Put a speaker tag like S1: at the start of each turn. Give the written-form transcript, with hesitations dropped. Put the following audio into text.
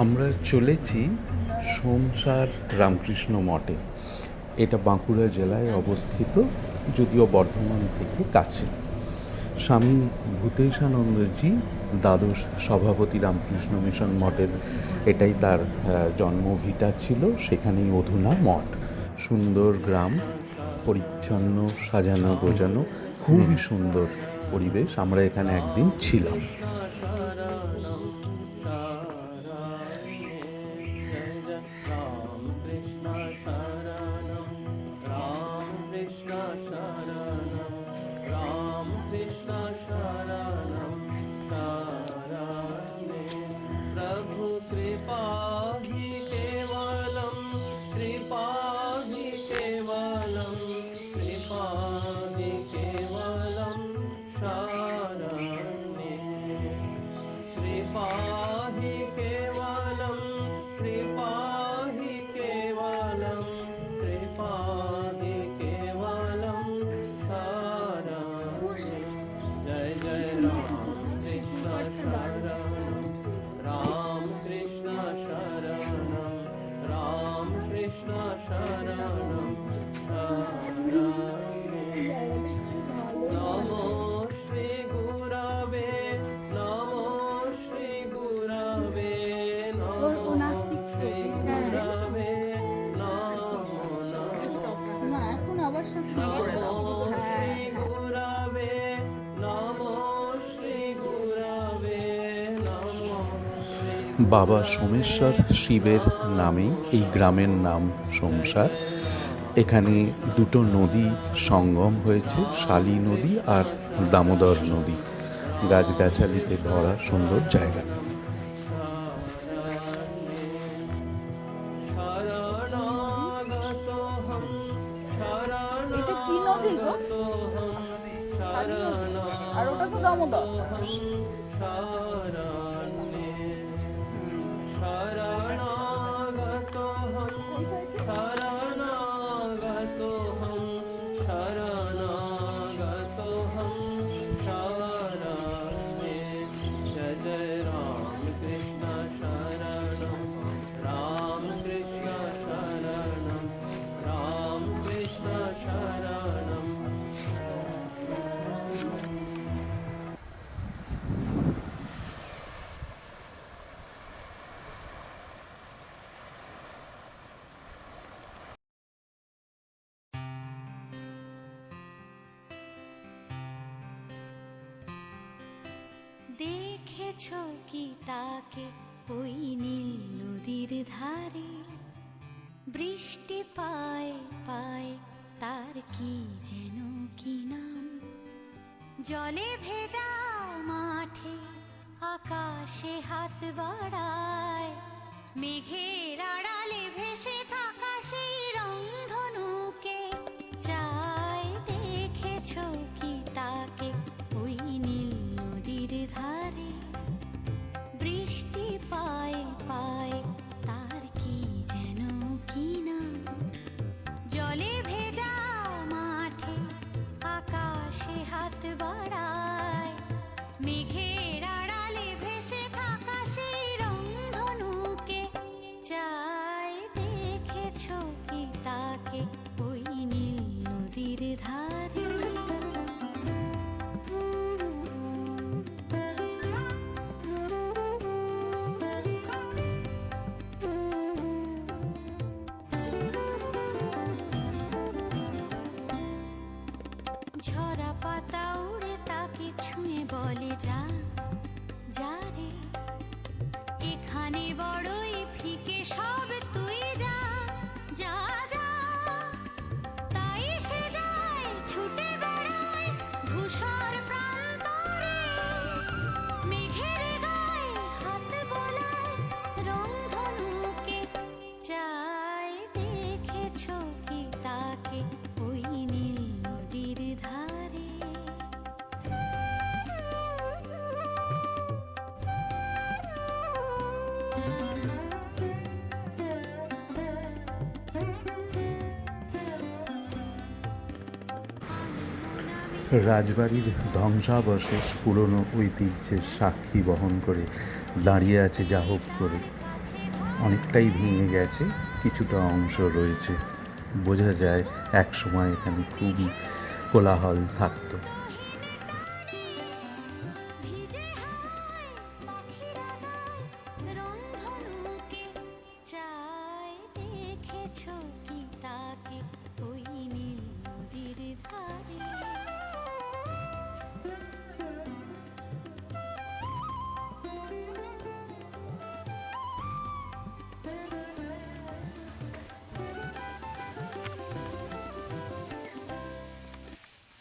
S1: আমরা চলেছি সোমসার রামকৃষ্ণ মঠে। এটা বাঁকুড়া জেলায় অবস্থিত, যদিও বর্ধমান থেকে কাছে। স্বামী ভূতেশানন্দজি দ্বাদশ সভাপতি রামকৃষ্ণ মিশন মঠের এটাই তার জন্মভিটা ছিল। সেখানেই অধুনা মঠ। সুন্দর গ্রাম, পরিচ্ছন্ন, সাজানো গোজানো, খুবই সুন্দর পরিবেশ। আমরা এখানে একদিন ছিলাম। বাবা সোমেশ্বর শিবের নামেই এই গ্রামের নাম সোমসার। এখানে দুটো নদী সঙ্গম হয়েছে, শালী নদী আর দামোদর নদী। গাছগাছালিতে ভরা সুন্দর জায়গা।
S2: এটা কি নদী গো? আর ওটা তো দামোদর।
S3: দেখেছো কি তাকে ওই নীল নদীর ধারে, বৃষ্টি পায় পায় তার কি যেন কি নাম, জলে ভেজা মাঠে আকাশে হাত বাড়ায়, মেঘের আড়ালে ভেসে থাকা সেই রংধনুকে চায়। দেখেছো কি তাকে ওই নীল নদীর ধারে, বৃষ্টি পায় পায় তার কি যেন কি নাম, জলে ভেজা মাঠে আকাশে হাত বাড়ায়, মেঘের আড়ালে ভেসে থাকা সেই রংধনুকে চায়। দেখেছো কি তাকে ওই নীল নদীর ধারে। ঝরা পাতা উড়ে তাকে ছুঁয়ে বলে যা যা রে, এখানে বড়ই ফিকে সব, তুই যা যা যা। তাই সে যায় ছুটে বেড়ায় ধূসর প্রান্তরে, মেঘের গায়ে হাত বোলায় রংধনুকে চায়। দেখেছো কি তাকে ওই নীল নদীর ধারে।
S1: রাজবাড়ির ধ্বংসাবশেষ পুরনো ঐতিহ্যের সাক্ষী বহন করে দাঁড়িয়ে আছে যা হোক করে অনেকটাই ভেঙে গেছে, কিছুটা অংশ রয়েছে। বোঝা যায় এক সময় এখানে খুবই কোলাহল থাকতো।